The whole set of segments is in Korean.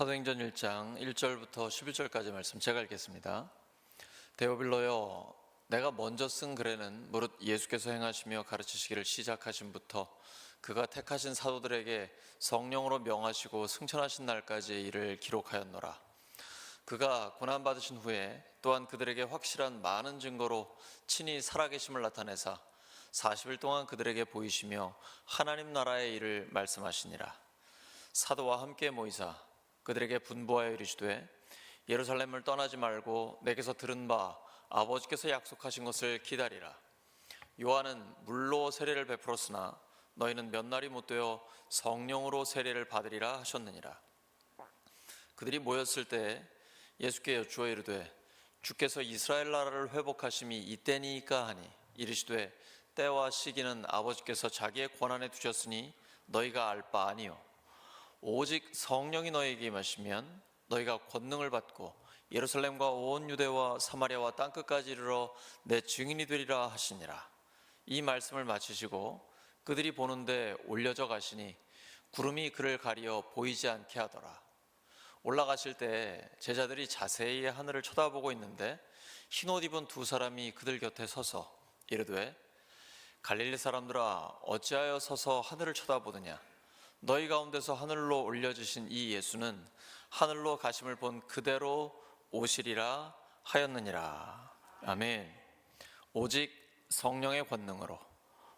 사도행전 1장 1절부터 11절까지 말씀 제가 읽겠습니다. 데오빌로여, 내가 먼저 쓴 글에는 무릇 예수께서 행하시며 가르치시기를 시작하심부터 그가 택하신 사도들에게 성령으로 명하시고 승천하신 날까지의 일을 기록하였노라. 그가 고난받으신 후에 또한 그들에게 확실한 많은 증거로 친히 살아계심을 나타내사 40일 동안 그들에게 보이시며 하나님 나라의 일을 말씀하시니라. 사도와 함께 모이사 그들에게 분부하여 이르시되 예루살렘을 떠나지 말고 내게서 들은 바 아버지께서 약속하신 것을 기다리라. 요한은 물로 세례를 베풀었으나 너희는 몇 날이 못되어 성령으로 세례를 받으리라 하셨느니라. 그들이 모였을 때 예수께 여쭈어 이르되 주께서 이스라엘 나라를 회복하심이 이때니까 하니 이르시되 때와 시기는 아버지께서 자기의 권한에 두셨으니 너희가 알 바 아니요 오직 성령이 너희에게 임하시면 너희가 권능을 받고 예루살렘과 온 유대와 사마리아와 땅끝까지 이르러 내 증인이 되리라 하시니라. 이 말씀을 마치시고 그들이 보는데 올려져 가시니 구름이 그를 가리어 보이지 않게 하더라. 올라가실 때 제자들이 자세히 하늘을 쳐다보고 있는데 흰옷 입은 두 사람이 그들 곁에 서서 이르되 갈릴리 사람들아, 어찌하여 서서 하늘을 쳐다보느냐? 너희 가운데서 하늘로 올려지신 이 예수는 하늘로 가심을 본 그대로 오시리라 하였느니라. 아멘. 오직 성령의 권능으로,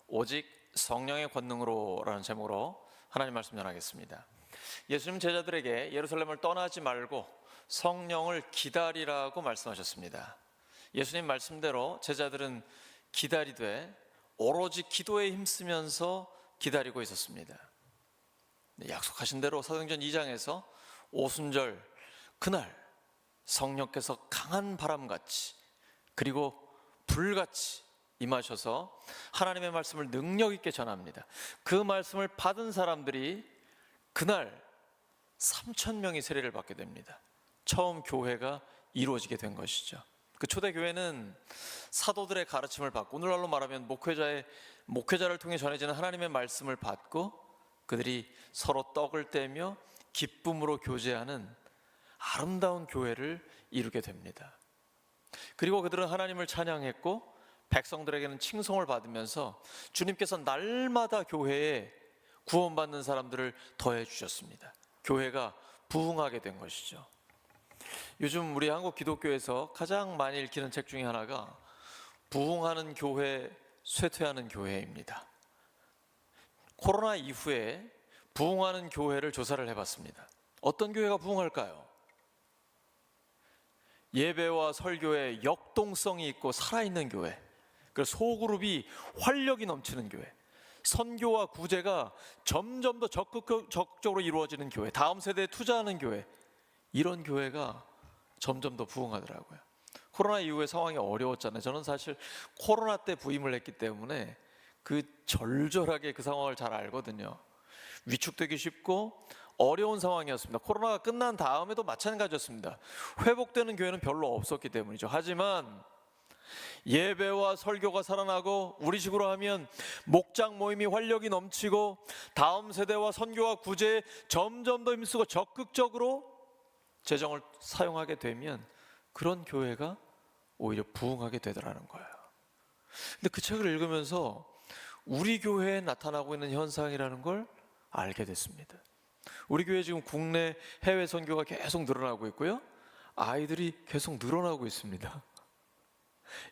오직 성령의 권능으로 라는 제목으로 하나님 말씀 전하겠습니다. 예수님 제자들에게 예루살렘을 떠나지 말고 성령을 기다리라고 말씀하셨습니다. 예수님 말씀대로 제자들은 기다리되 오로지 기도에 힘쓰면서 기다리고 있었습니다. 약속하신 대로 사도행전 2장에서 오순절 그날 성령께서 강한 바람같이 그리고 불같이 임하셔서 하나님의 말씀을 능력 있게 전합니다. 그 말씀을 받은 사람들이 그날 3,000명이 세례를 받게 됩니다. 처음 교회가 이루어지게 된 것이죠. 그 초대교회는 사도들의 가르침을 받고, 오늘날로 말하면 목회자를 통해 전해지는 하나님의 말씀을 받고 그들이 서로 떡을 떼며 기쁨으로 교제하는 아름다운 교회를 이루게 됩니다. 그리고 그들은 하나님을 찬양했고 백성들에게는 칭송을 받으면서 주님께서 날마다 교회에 구원받는 사람들을 더해 주셨습니다. 교회가 부흥하게 된 것이죠. 요즘 우리 한국 기독교에서 가장 많이 읽히는 책 중에 하나가 부흥하는 교회, 쇠퇴하는 교회입니다. 코로나 이후에 부흥하는 교회를 조사를 해봤습니다. 어떤 교회가 부흥할까요? 예배와 설교에 역동성이 있고 살아있는 교회, 그래서 소그룹이 활력이 넘치는 교회, 선교와 구제가 점점 더 적극적으로 이루어지는 교회, 다음 세대에 투자하는 교회, 이런 교회가 점점 더 부흥하더라고요. 코로나 이후에 상황이 어려웠잖아요. 저는 사실 코로나 때 부임을 했기 때문에 절절하게 그 상황을 잘 알거든요. 위축되기 쉽고 어려운 상황이었습니다. 코로나가 끝난 다음에도 마찬가지였습니다. 회복되는 교회는 별로 없었기 때문이죠. 하지만 예배와 설교가 살아나고 우리 식으로 하면 목장 모임이 활력이 넘치고 다음 세대와 선교와 구제에 점점 더 힘쓰고 적극적으로 재정을 사용하게 되면 그런 교회가 오히려 부흥하게 되더라는 거예요. 근데 그 책을 읽으면서 우리 교회에 나타나고 있는 현상이라는 걸 알게 됐습니다. 우리 교회 지금 국내 해외 선교가 계속 늘어나고 있고요, 아이들이 계속 늘어나고 있습니다.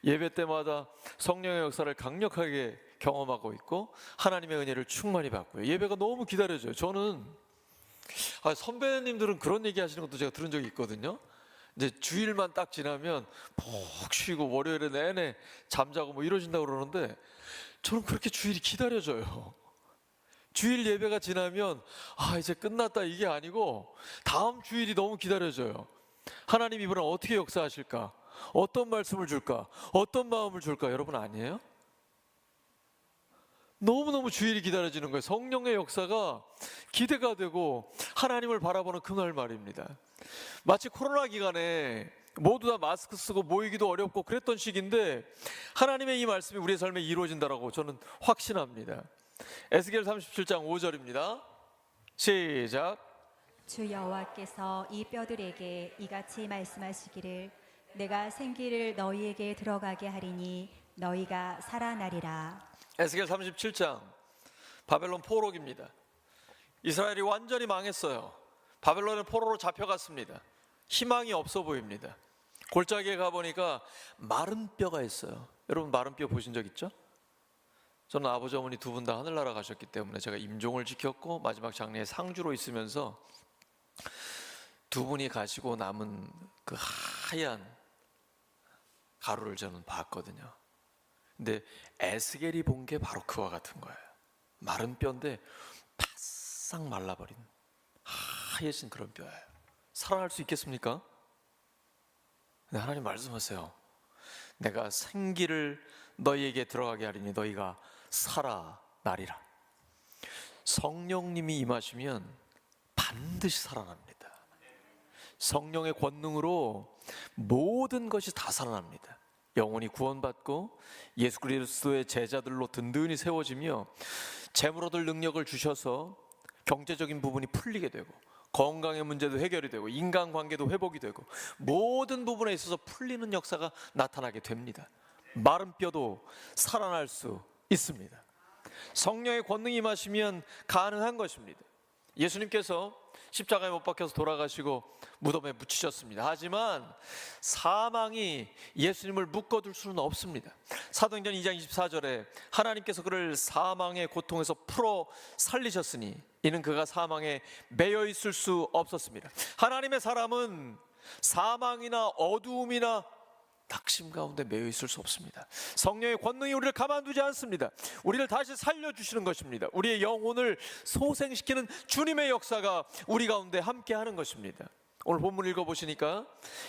예배 때마다 성령의 역사를 강력하게 경험하고 있고 하나님의 은혜를 충만히 받고요. 예배가 너무 기다려져요. 저는 선배님들은 그런 얘기 하시는 것도 제가 들은 적이 있거든요. 이제 주일만 딱 지나면 푹 쉬고 월요일에 내내 잠자고 뭐 이러신다고 그러는데 저는 그렇게 주일이 기다려져요. 주일 예배가 지나면 이제 끝났다 이게 아니고 다음 주일이 너무 기다려져요. 하나님 이번에 어떻게 역사하실까? 어떤 말씀을 줄까? 어떤 마음을 줄까? 여러분 아니에요? 너무너무 주일이 기다려지는 거예요. 성령의 역사가 기대가 되고 하나님을 바라보는 그날 말입니다. 마치 코로나 기간에 모두 다 마스크 쓰고 모이기도 어렵고 그랬던 시기인데 하나님의 이 말씀이 우리의 삶에 이루어진다라고 저는 확신합니다. 에스겔 37장 5절입니다. 시작. 주 여호와께서 이 뼈들에게 이같이 말씀하시기를 내가 생기를 너희에게 들어가게 하리니 너희가 살아나리라. 에스겔 37장 바벨론 포로기입니다. 이스라엘이 완전히 망했어요. 바벨론의 포로로 잡혀갔습니다. 희망이 없어 보입니다. 골짜기에 가보니까 마른 뼈가 있어요. 여러분 마른 뼈 보신 적 있죠? 저는 아버지 어머니 두 분 다 하늘나라 가셨기 때문에 제가 임종을 지켰고 마지막 장례에 상주로 있으면서 두 분이 가시고 남은 그 하얀 가루를 저는 봤거든요. 근데 에스겔이 본 게 바로 그와 같은 거예요. 마른 뼈인데 바싹 말라버린 하얘진 그런 뼈예요. 살아날 수 있겠습니까? 근데 하나님 말씀하세요. 내가 생기를 너희에게 들어가게 하리니 너희가 살아나리라. 성령님이 임하시면 반드시 살아납니다. 성령의 권능으로 모든 것이 다 살아납니다. 영혼이 구원받고 예수 그리스도의 제자들로 든든히 세워지며 재물 얻을 능력을 주셔서 경제적인 부분이 풀리게 되고 건강의 문제도 해결이 되고 인간관계도 회복이 되고 모든 부분에 있어서 풀리는 역사가 나타나게 됩니다. 마른 뼈도 살아날 수 있습니다. 성령의 권능이 임하시면 가능한 것입니다. 예수님께서 십자가에 못 박혀서 돌아가시고 무덤에 묻히셨습니다. 하지만 사망이 예수님을 묶어둘 수는 없습니다. 사도행전 2장 24절에 하나님께서 그를 사망의 고통에서 풀어 살리셨으니 이는 그가 사망에 매여 있을 수 없었습니다. 하나님의 사람은 사망이나 어두움이나 낙심 가운데 매여 있을 수 없습니다. 성령의 권능이 우리를 가만두지 않습니다. 우리를 다시 살려주시는 것입니다. 우리의 영혼을 소생시키는 주님의 역사가 우리 가운데 함께하는 것입니다. 오늘 본문 읽어보시니까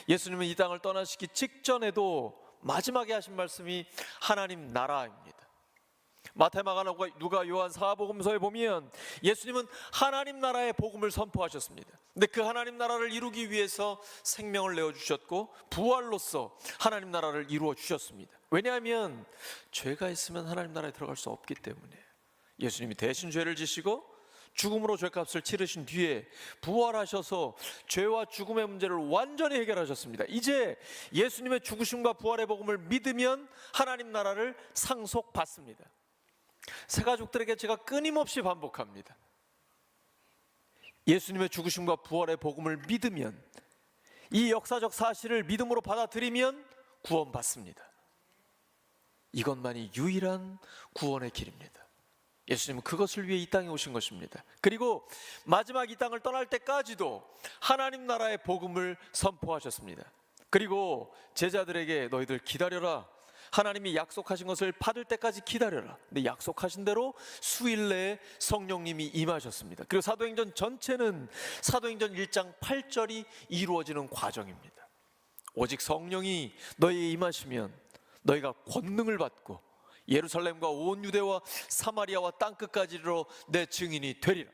예수님은 이 땅을 떠나시기 직전에도 마지막에 하신 말씀이 하나님 나라입니다. 마태, 마가, 누가, 요한, 사복음서에 보면 예수님은 하나님 나라의 복음을 선포하셨습니다. 근데 그 하나님 나라를 이루기 위해서 생명을 내어주셨고 부활로서 하나님 나라를 이루어 주셨습니다. 왜냐하면 죄가 있으면 하나님 나라에 들어갈 수 없기 때문에 예수님이 대신 죄를 지시고 죽음으로 죄값을 치르신 뒤에 부활하셔서 죄와 죽음의 문제를 완전히 해결하셨습니다. 이제 예수님의 죽으심과 부활의 복음을 믿으면 하나님 나라를 상속받습니다. 새가족들에게 제가 끊임없이 반복합니다. 예수님의 죽으심과 부활의 복음을 믿으면, 이 역사적 사실을 믿음으로 받아들이면 구원받습니다. 이것만이 유일한 구원의 길입니다. 예수님은 그것을 위해 이 땅에 오신 것입니다. 그리고 마지막 이 땅을 떠날 때까지도 하나님 나라의 복음을 선포하셨습니다. 그리고 제자들에게 너희들 기다려라, 하나님이 약속하신 것을 받을 때까지 기다려라. 근데 약속하신 대로 수일 내에 성령님이 임하셨습니다. 그리고 사도행전 전체는 사도행전 1장 8절이 이루어지는 과정입니다. 오직 성령이 너희에 임하시면 너희가 권능을 받고 예루살렘과 온 유대와 사마리아와 땅끝까지 이르러 내 증인이 되리라.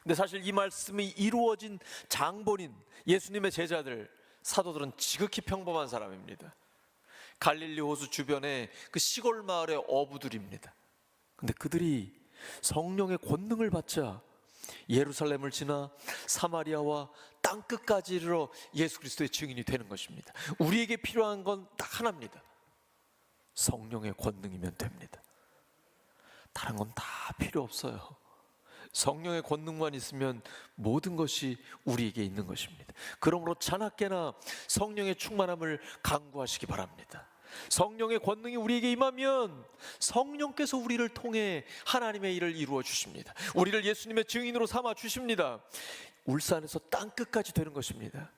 근데 사실 이 말씀이 이루어진 장본인 예수님의 제자들, 사도들은 지극히 평범한 사람입니다. 갈릴리 호수 주변의 그 시골 마을의 어부들입니다. 근데 그들이 성령의 권능을 받자 예루살렘을 지나 사마리아와 땅끝까지 이르러 예수 그리스도의 증인이 되는 것입니다. 우리에게 필요한 건 딱 하나입니다. 성령의 권능이면 됩니다. 다른 건 다 필요 없어요. 성령의 권능만 있으면 모든 것이 우리에게 있는 것입니다. 그러므로 자나깨나 성령의 충만함을 강구하시기 바랍니다. 성령의 권능이 우리에게 임하면 성령께서 우리를 통해 하나님의 일을 이루어 주십니다. 우리를 예수님의 증인으로 삼아 주십니다. 울산에서 땅끝까지 되는 것입니다.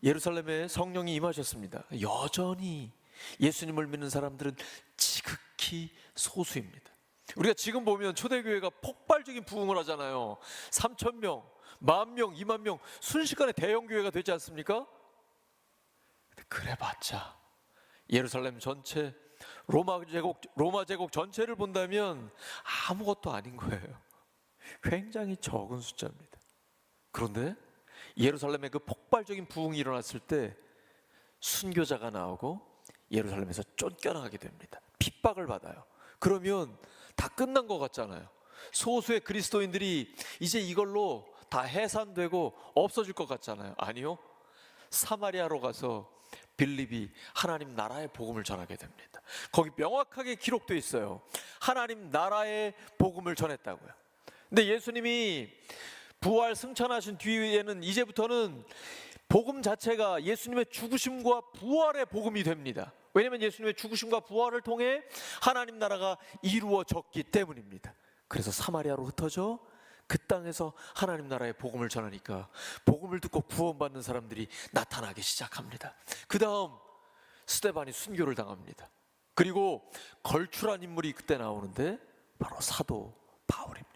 예루살렘에 성령이 임하셨습니다. 여전히 예수님을 믿는 사람들은 지극히 소수입니다. 우리가 지금 보면 초대교회가 폭발적인 부흥을 하잖아요. 3,000명, 10,000명, 20,000명 순식간에 대형교회가 되지 않습니까? 근데 그래봤자 예루살렘 전체, 로마 제국 전체를 본다면 아무것도 아닌 거예요. 굉장히 적은 숫자입니다. 그런데 예루살렘에 그 폭발적인 부흥이 일어났을 때 순교자가 나오고 예루살렘에서 쫓겨나게 됩니다. 핍박을 받아요. 그러면 다 끝난 것 같잖아요. 소수의 그리스도인들이 이제 이걸로 다 해산되고 없어질 것 같잖아요. 아니요. 사마리아로 가서 빌립이 하나님 나라의 복음을 전하게 됩니다. 거기 명확하게 기록되어 있어요. 하나님 나라의 복음을 전했다고요. 근데 예수님이 부활 승천하신 뒤에는 이제부터는 복음 자체가 예수님의 죽으심과 부활의 복음이 됩니다. 왜냐하면 예수님의 죽으심과 부활을 통해 하나님 나라가 이루어졌기 때문입니다. 그래서 사마리아로 흩어져 그 땅에서 하나님 나라의 복음을 전하니까 복음을 듣고 구원받는 사람들이 나타나기 시작합니다. 그 다음 스데반이 순교를 당합니다. 그리고 걸출한 인물이 그때 나오는데 바로 사도 바울입니다.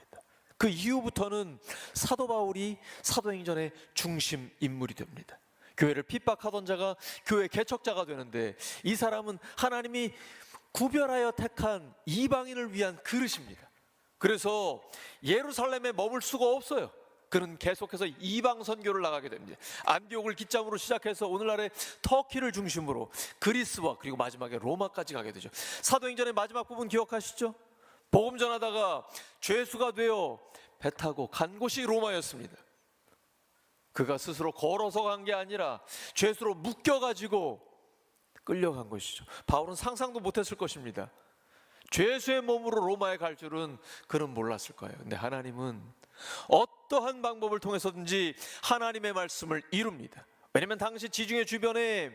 그 이후부터는 사도 바울이 사도행전의 중심 인물이 됩니다. 교회를 핍박하던 자가 교회 개척자가 되는데 이 사람은 하나님이 구별하여 택한 이방인을 위한 그릇입니다. 그래서 예루살렘에 머물 수가 없어요. 그는 계속해서 이방 선교를 나가게 됩니다. 안디옥을 기점으로 시작해서 오늘날의 터키를 중심으로 그리스와 그리고 마지막에 로마까지 가게 되죠. 사도행전의 마지막 부분 기억하시죠? 복음 전하다가 죄수가 되어 배 타고 간 곳이 로마였습니다. 그가 스스로 걸어서 간 게 아니라 죄수로 묶여가지고 끌려간 것이죠. 바울은 상상도 못했을 것입니다. 죄수의 몸으로 로마에 갈 줄은 그는 몰랐을 거예요. 근데 하나님은 어떠한 방법을 통해서든지 하나님의 말씀을 이룹니다. 왜냐하면 당시 지중해 주변에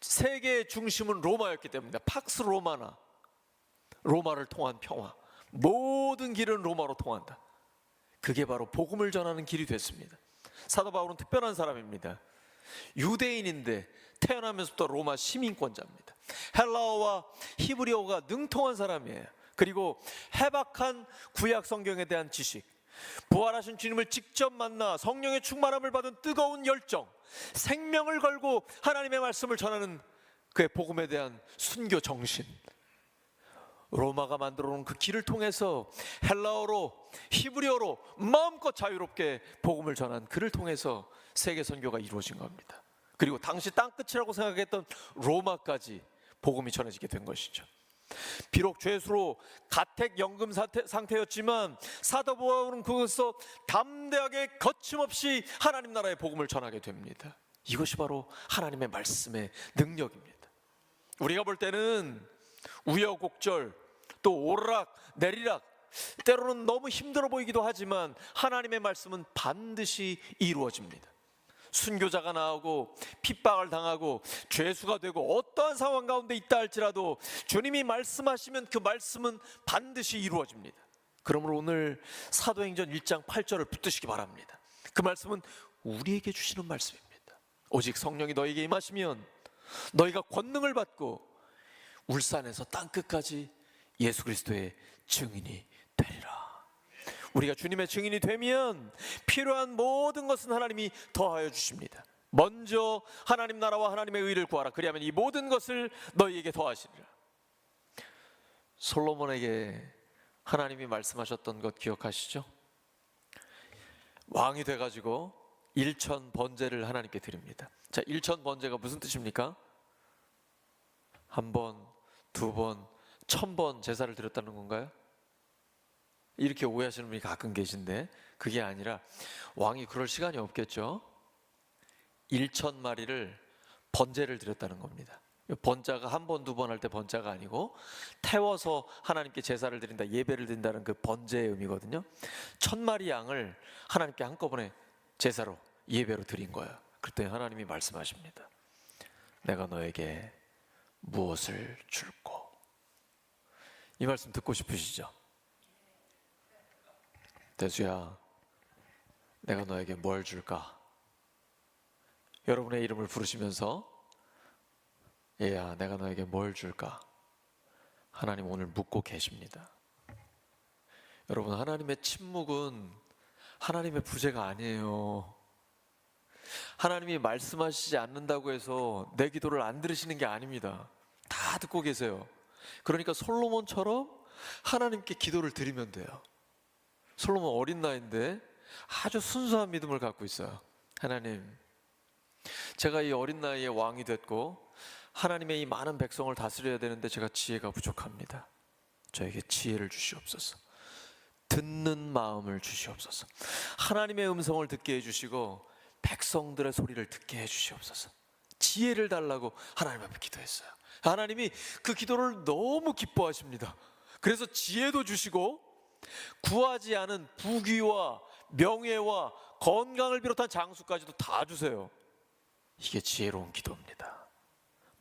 세계의 중심은 로마였기 때문입니다. 팍스 로마나, 로마를 통한 평화, 모든 길은 로마로 통한다. 그게 바로 복음을 전하는 길이 됐습니다. 사도 바울은 특별한 사람입니다. 유대인인데 태어나면서부터 로마 시민권자입니다. 헬라어와 히브리어가 능통한 사람이에요. 그리고 해박한 구약 성경에 대한 지식, 부활하신 주님을 직접 만나 성령의 충만함을 받은 뜨거운 열정, 생명을 걸고 하나님의 말씀을 전하는 그의 복음에 대한 순교 정신, 로마가 만들어 놓은 그 길을 통해서 헬라어로 히브리어로 마음껏 자유롭게 복음을 전한 그를 통해서 세계 선교가 이루어진 겁니다. 그리고 당시 땅끝이라고 생각했던 로마까지 복음이 전해지게 된 것이죠. 비록 죄수로 가택연금 상태였지만 사도 바울은 그것에서 담대하게 거침없이 하나님 나라의 복음을 전하게 됩니다. 이것이 바로 하나님의 말씀의 능력입니다. 우리가 볼 때는 우여곡절, 또 오르락 내리락, 때로는 너무 힘들어 보이기도 하지만 하나님의 말씀은 반드시 이루어집니다. 순교자가 나오고 핍박을 당하고 죄수가 되고 어떠한 상황 가운데 있다 할지라도 주님이 말씀하시면 그 말씀은 반드시 이루어집니다. 그러므로 오늘 사도행전 1장 8절을 붙드시기 바랍니다. 그 말씀은 우리에게 주시는 말씀입니다. 오직 성령이 너에게 임하시면 너희가 권능을 받고 울산에서 땅끝까지 예수 그리스도의 증인이 되리라. 우리가 주님의 증인이 되면 필요한 모든 것은 하나님이 더하여 주십니다. 먼저 하나님 나라와 하나님의 의를 구하라. 그리하면 이 모든 것을 너희에게 더하시리라. 솔로몬에게 하나님이 말씀하셨던 것 기억하시죠? 왕이 돼가지고 일천 번제를 하나님께 드립니다. 자, 일천 번제가 무슨 뜻입니까? 한 번, 두 번, 1000번 제사를 드렸다는 건가요? 이렇게 오해하시는 분이 가끔 계신데 그게 아니라 왕이 그럴 시간이 없겠죠. 1000마리를 번제를 드렸다는 겁니다. 번자가 한 번, 두 번 할 때 번자가 아니고 태워서 하나님께 제사를 드린다, 예배를 드린다는 그 번제의 의미거든요. 1000마리 양을 하나님께 한꺼번에 제사로, 예배로 드린 거예요. 그때 하나님이 말씀하십니다. 내가 너에게 무엇을 줄꼬? 이 말씀 듣고 싶으시죠? 대수야, 내가 너에게 뭘 줄까? 여러분의 이름을 부르시면서 얘야, 내가 너에게 뭘 줄까? 하나님 오늘 묻고 계십니다. 여러분, 하나님의 침묵은 하나님의 부재가 아니에요. 하나님이 말씀하시지 않는다고 해서 내 기도를 안 들으시는 게 아닙니다. 다 듣고 계세요. 그러니까 솔로몬처럼 하나님께 기도를 드리면 돼요. 솔로몬 어린 나이인데 아주 순수한 믿음을 갖고 있어요. 하나님, 제가 이 어린 나이에 왕이 됐고 하나님의 이 많은 백성을 다스려야 되는데 제가 지혜가 부족합니다. 저에게 지혜를 주시옵소서. 듣는 마음을 주시옵소서. 하나님의 음성을 듣게 해주시고 백성들의 소리를 듣게 해주시옵소서. 지혜를 달라고 하나님 앞에 기도했어요. 하나님이 그 기도를 너무 기뻐하십니다. 그래서 지혜도 주시고 구하지 않은 부귀와 명예와 건강을 비롯한 장수까지도 다 주세요. 이게 지혜로운 기도입니다.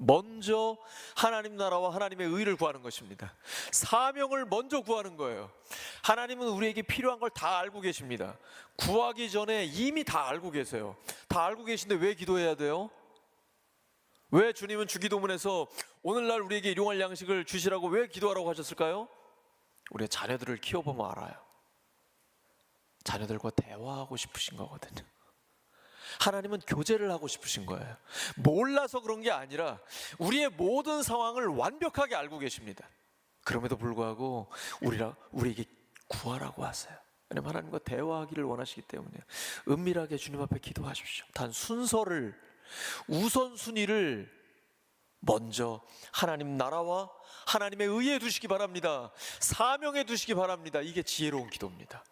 먼저 하나님 나라와 하나님의 의를 구하는 것입니다. 사명을 먼저 구하는 거예요. 하나님은 우리에게 필요한 걸 다 알고 계십니다. 구하기 전에 이미 다 알고 계세요. 다 알고 계신데 왜 기도해야 돼요? 왜 주님은 주기도문에서 오늘날 우리에게 일용할 양식을 주시라고 왜 기도하라고 하셨을까요? 우리의 자녀들을 키워보면 알아요. 자녀들과 대화하고 싶으신 거거든요. 하나님은 교제를 하고 싶으신 거예요. 몰라서 그런 게 아니라 우리의 모든 상황을 완벽하게 알고 계십니다. 그럼에도 불구하고 우리에게 구하라고 하세요. 왜냐하면 하나님과 대화하기를 원하시기 때문에 은밀하게 주님 앞에 기도하십시오. 단 순서를, 우선순위를 먼저 하나님 나라와 하나님의 의에 두시기 바랍니다. 사명에 두시기 바랍니다. 이게 지혜로운 기도입니다.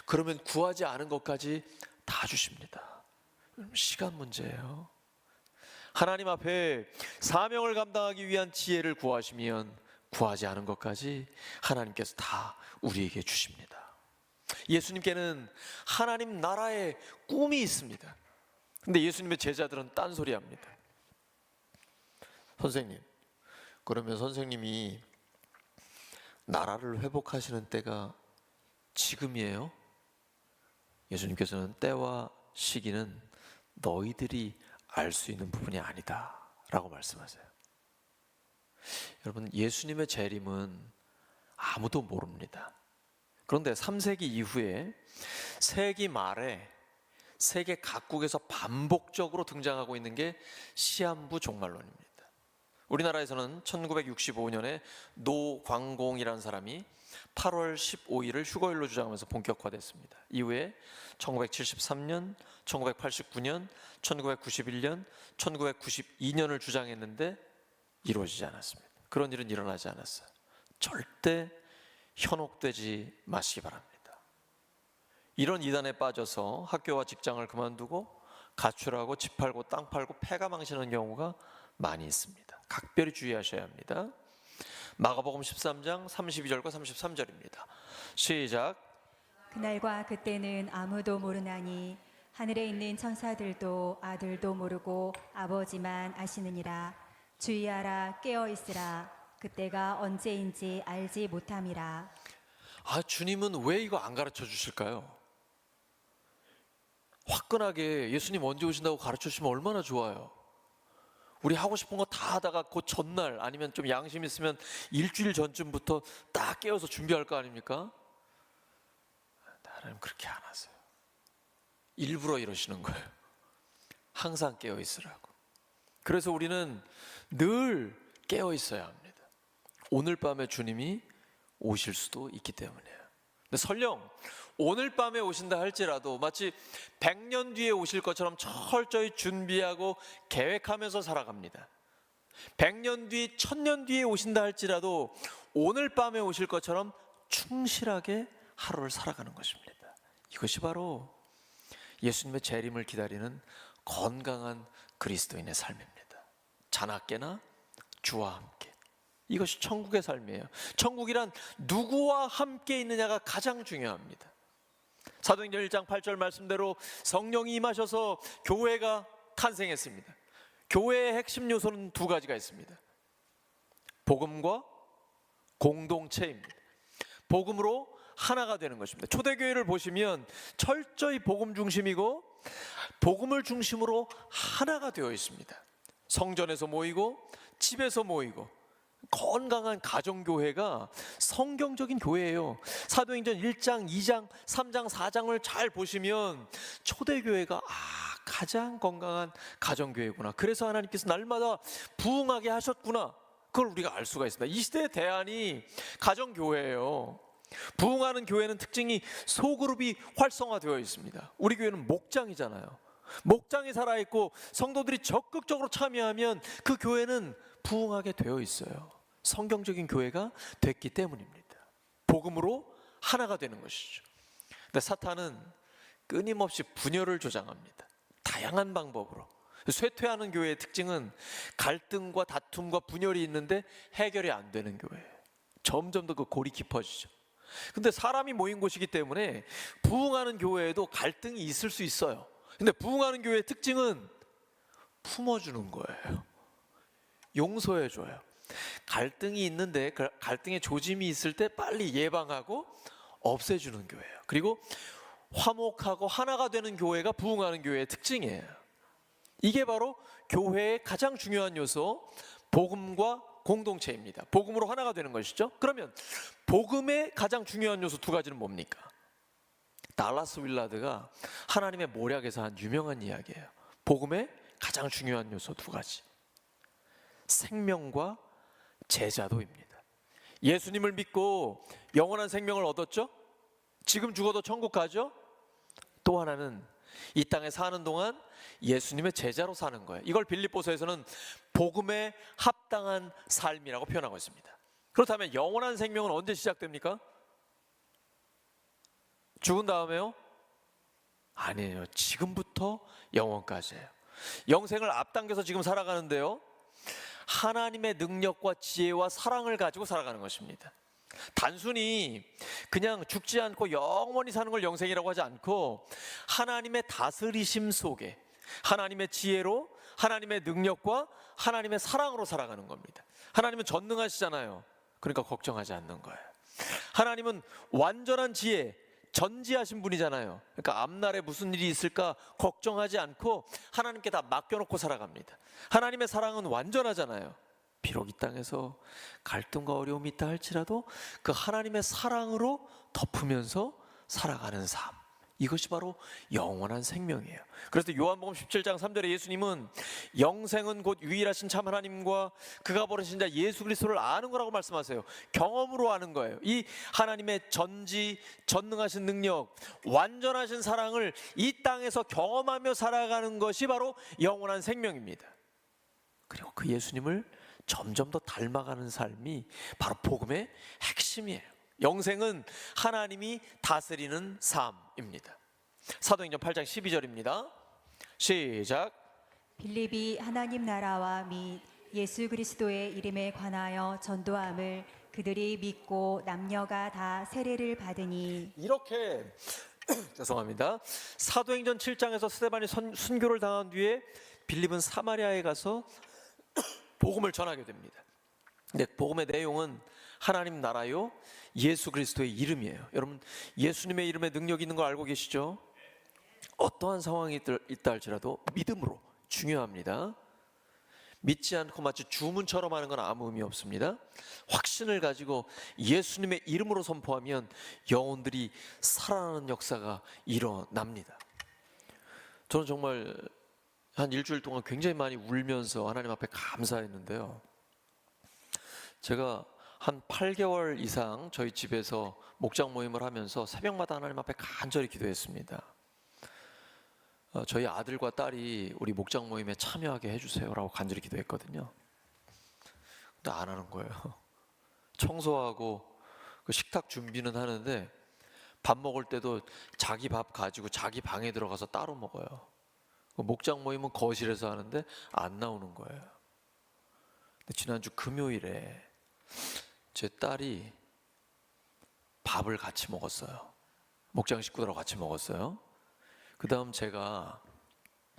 그러면 구하지 않은 것까지 다 주십니다. 시간 문제예요. 하나님 앞에 사명을 감당하기 위한 지혜를 구하시면 구하지 않은 것까지 하나님께서 다 우리에게 주십니다. 예수님께는 하나님 나라의 꿈이 있습니다. 근데 예수님의 제자들은 딴소리 합니다. 선생님, 그러면 선생님이 나라를 회복하시는 때가 지금이에요? 예수님께서는 때와 시기는 너희들이 알 수 있는 부분이 아니다 라고 말씀하세요. 여러분, 예수님의 재림은 아무도 모릅니다. 그런데 3세기 이후에 세기 말에 세계 각국에서 반복적으로 등장하고 있는 게 시한부 종말론입니다. 우리나라에서는 1965년에 노광공이라는 사람이 8월 15일을 휴거일로 주장하면서 본격화됐습니다. 이후에 1973년, 1989년, 1991년, 1992년을 주장했는데 이루어지지 않았습니다. 그런 일은 일어나지 않았어요. 절대 현혹되지 마시기 바랍니다. 이런 이단에 빠져서 학교와 직장을 그만두고 가출하고 집 팔고 땅 팔고 패가 망신하는 경우가 많이 있습니다. 각별히 주의하셔야 합니다. 마가복음 13장 32절과 33절입니다. 시작. 그날과 그때는 아무도 모르나니 하늘에 있는 천사들도 아들도 모르고 아버지만 아시느니라. 주의하라, 깨어있으라. 그때가 언제인지 알지 못함이라. 주님은 왜 이거 안 가르쳐 주실까요? 화끈하게 예수님 언제 오신다고 가르쳐 주시면 얼마나 좋아요. 우리 하고 싶은 거 다 하다가 그 전날 아니면 좀 양심 있으면 일주일 전쯤부터 딱 깨어서 준비할 거 아닙니까? 하나님 그렇게 안 하세요. 일부러 이러시는 거예요. 항상 깨어 있으라고. 그래서 우리는 늘 깨어 있어야 합니다. 오늘 밤에 주님이 오실 수도 있기 때문이에요. 근데 설령 오늘 밤에 오신다 할지라도 마치 100년 뒤에 오실 것처럼 철저히 준비하고 계획하면서 살아갑니다. 100년 뒤, 1000년 뒤에 오신다 할지라도 오늘 밤에 오실 것처럼 충실하게 하루를 살아가는 것입니다. 이것이 바로 예수님의 재림을 기다리는 건강한 그리스도인의 삶입니다. 자나깨나 주와 함께. 이것이 천국의 삶이에요. 천국이란 누구와 함께 있느냐가 가장 중요합니다. 사도행전 1장 8절 말씀대로 성령이 임하셔서 교회가 탄생했습니다. 교회의 핵심 요소는 두 가지가 있습니다. 복음과 공동체입니다. 복음으로 하나가 되는 것입니다. 초대교회를 보시면 철저히 복음 중심이고 복음을 중심으로 하나가 되어 있습니다. 성전에서 모이고 집에서 모이고 건강한 가정교회가 성경적인 교회예요. 사도행전 1장, 2장, 3장, 4장을 잘 보시면 초대교회가 가장 건강한 가정교회구나. 그래서 하나님께서 날마다 부흥하게 하셨구나. 그걸 우리가 알 수가 있습니다. 이 시대의 대안이 가정교회예요. 부흥하는 교회는 특징이 소그룹이 활성화되어 있습니다. 우리 교회는 목장이잖아요. 목장이 살아있고 성도들이 적극적으로 참여하면 그 교회는 부흥하게 되어 있어요. 성경적인 교회가 됐기 때문입니다. 복음으로 하나가 되는 것이죠. 근데 사탄은 끊임없이 분열을 조장합니다. 다양한 방법으로. 쇠퇴하는 교회의 특징은 갈등과 다툼과 분열이 있는데 해결이 안 되는 교회예요. 점점 더 그 골이 깊어지죠. 근데 사람이 모인 곳이기 때문에 부흥하는 교회에도 갈등이 있을 수 있어요. 근데 부흥하는 교회의 특징은 품어주는 거예요. 용서해줘요. 갈등이 있는데 갈등의 조짐이 있을 때 빨리 예방하고 없애주는 교회예요. 그리고 화목하고 하나가 되는 교회가 부흥하는 교회의 특징이에요. 이게 바로 교회의 가장 중요한 요소, 복음과 공동체입니다. 복음으로 하나가 되는 것이죠. 그러면 복음의 가장 중요한 요소 두 가지는 뭡니까? 달라스 윌라드가 하나님의 모략에서 한 유명한 이야기예요. 복음의 가장 중요한 요소 두 가지, 생명과 제자도입니다. 예수님을 믿고 영원한 생명을 얻었죠? 지금 죽어도 천국 가죠? 또 하나는 이 땅에 사는 동안 예수님의 제자로 사는 거예요. 이걸 빌립보서에서는 복음에 합당한 삶이라고 표현하고 있습니다. 그렇다면 영원한 생명은 언제 시작됩니까? 죽은 다음에요? 아니에요. 지금부터 영원까지예요. 영생을 앞당겨서 지금 살아가는데요, 하나님의 능력과 지혜와 사랑을 가지고 살아가는 것입니다. 단순히 그냥 죽지 않고 영원히 사는 걸 영생이라고 하지 않고 하나님의 다스리심 속에 하나님의 지혜로, 하나님의 능력과 하나님의 사랑으로 살아가는 겁니다. 하나님은 전능하시잖아요. 그러니까 걱정하지 않는 거예요. 하나님은 완전한 지혜, 전지하신 분이잖아요. 그러니까 앞날에 무슨 일이 있을까 걱정하지 않고 하나님께 다 맡겨놓고 살아갑니다. 하나님의 사랑은 완전하잖아요. 비록 이 땅에서 갈등과 어려움이 있다 할지라도 그 하나님의 사랑으로 덮으면서 살아가는 삶, 이것이 바로 영원한 생명이에요. 그래서 요한복음 17장 3절에 예수님은 영생은 곧 유일하신 참 하나님과 그가 보내신 자 예수 그리스도를 아는 거라고 말씀하세요. 경험으로 아는 거예요. 이 하나님의 전능하신 능력, 완전하신 사랑을 이 땅에서 경험하며 살아가는 것이 바로 영원한 생명입니다. 그리고 그 예수님을 점점 더 닮아가는 삶이 바로 복음의 핵심이에요. 영생은 하나님이 다스리는 삶입니다. 사도행전 8장 12절입니다. 시작. 빌립이 하나님 나라와 및 예수 그리스도의 이름에 관하여 전도함을 그들이 믿고 남녀가 다 세례를 받으니. 이렇게 죄송합니다. 사도행전 7장에서 스데반이 순교를 당한 뒤에 빌립은 사마리아에 가서 복음을 전하게 됩니다. 근데 복음의 내용은 하나님 나라요, 예수 그리스도의 이름이에요. 여러분, 예수님의 이름에 능력이 있는 걸 알고 계시죠? 어떠한 상황이 있다 할지라도 믿음으로, 중요합니다. 믿지 않고 마치 주문처럼 하는 건 아무 의미 없습니다. 확신을 가지고 예수님의 이름으로 선포하면 영혼들이 살아나는 역사가 일어납니다. 저는 정말 한 일주일 동안 굉장히 많이 울면서 하나님 앞에 감사했는데요, 제가 한 8개월 이상 저희 집에서 목장 모임을 하면서 새벽마다 하나님 앞에 간절히 기도했습니다. 저희 아들과 딸이 우리 목장 모임에 참여하게 해주세요라고 간절히 기도했거든요. 근데 안 하는 거예요. 청소하고 그 식탁 준비는 하는데 밥 먹을 때도 자기 밥 가지고 자기 방에 들어가서 따로 먹어요. 목장 모임은 거실에서 하는데 안 나오는 거예요. 근데 지난주 금요일에 제 딸이 밥을 같이 먹었어요. 목장 식구들하고 같이 먹었어요. 그 다음 제가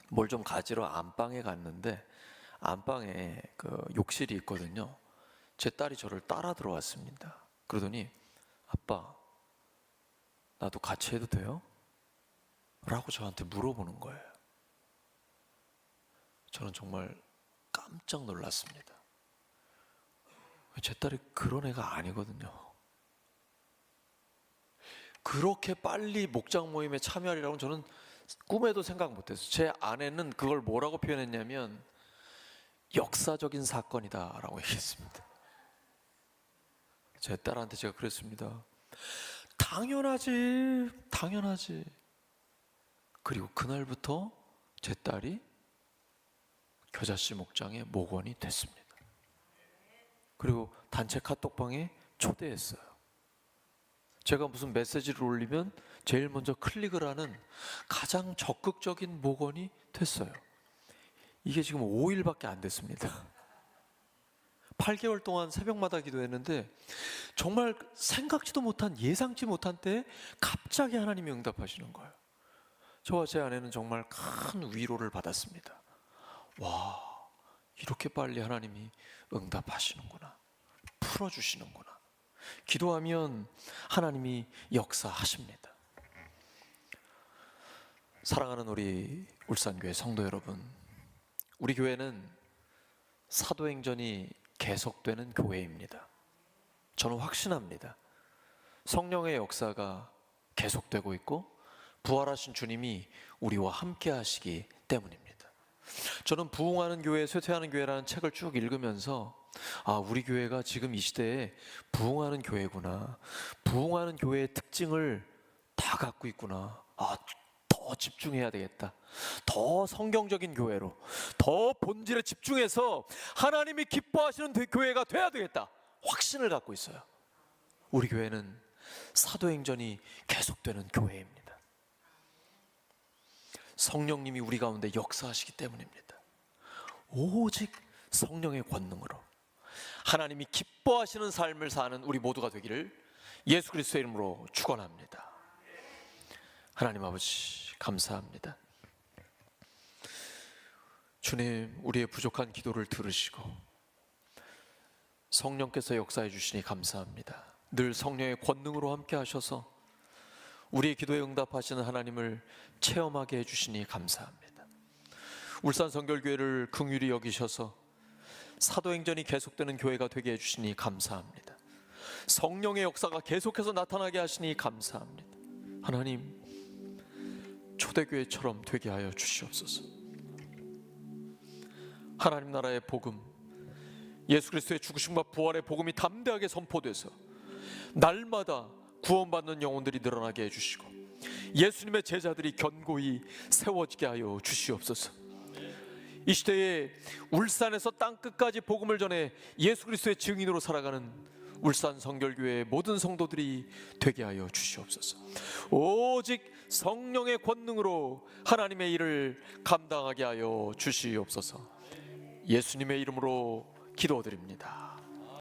뭘 좀 가지러 안방에 갔는데 안방에 그 욕실이 있거든요. 제 딸이 저를 따라 들어왔습니다. 그러더니 아빠, 나도 같이 해도 돼요? 라고 저한테 물어보는 거예요. 저는 정말 깜짝 놀랐습니다. 제 딸이 그런 애가 아니거든요. 그렇게 빨리 목장 모임에 참여하리라고는 저는 꿈에도 생각 못했어요. 제 아내는 그걸 뭐라고 표현했냐면 역사적인 사건이다라고 얘기했습니다. 제 딸한테 제가 그랬습니다. 당연하지, 당연하지. 그리고 그날부터 제 딸이 겨자씨 목장의 목원이 됐습니다. 그리고 단체 카톡방에 초대했어요. 제가 무슨 메시지를 올리면 제일 먼저 클릭을 하는 가장 적극적인 목원이 됐어요. 이게 지금 5일밖에 안 됐습니다. 8개월 동안 새벽마다 기도했는데 정말 생각지도 못한, 예상치 못한 때에 갑자기 하나님이 응답하시는 거예요. 저와 제 아내는 정말 큰 위로를 받았습니다. 와, 이렇게 빨리 하나님이 응답하시는구나, 풀어주시는구나. 기도하면 하나님이 역사하십니다. 사랑하는 우리 울산교회 성도 여러분, 우리 교회는 사도행전이 계속되는 교회입니다. 저는 확신합니다. 성령의 역사가 계속되고 있고 부활하신 주님이 우리와 함께 하시기 때문입니다. 저는 부흥하는 교회, 쇠퇴하는 교회라는 책을 쭉 읽으면서 우리 교회가 지금 이 시대에 부흥하는 교회구나, 부흥하는 교회의 특징을 다 갖고 있구나, 더 집중해야 되겠다, 더 성경적인 교회로, 더 본질에 집중해서 하나님이 기뻐하시는 교회가 돼야 되겠다, 확신을 갖고 있어요. 우리 교회는 사도행전이 계속되는 교회입니다. 성령님이 우리 가운데 역사하시기 때문입니다. 오직 성령의 권능으로 하나님이 기뻐하시는 삶을 사는 우리 모두가 되기를 예수 그리스도의 이름으로 축원합니다. 하나님 아버지, 감사합니다. 주님, 우리의 부족한 기도를 들으시고 성령께서 역사해 주시니 감사합니다. 늘 성령의 권능으로 함께 하셔서 우리의 기도에 응답하시는 하나님을 체험하게 해주시니 감사합니다. 울산 성결교회를 긍휼히 여기셔서 사도행전이 계속되는 교회가 되게 해주시니 감사합니다. 성령의 역사가 계속해서 나타나게 하시니 감사합니다. 하나님, 초대교회처럼 되게 하여 주시옵소서. 하나님 나라의 복음, 예수 그리스도의 죽으심과 부활의 복음이 담대하게 선포돼서 날마다 구원받는 영혼들이 늘어나게 해주시고 예수님의 제자들이 견고히 세워지게 하여 주시옵소서. 이 시대에 울산에서 땅끝까지 복음을 전해 예수 그리스도의 증인으로 살아가는 울산 성결교회의 모든 성도들이 되게 하여 주시옵소서. 오직 성령의 권능으로 하나님의 일을 감당하게 하여 주시옵소서. 예수님의 이름으로 기도드립니다.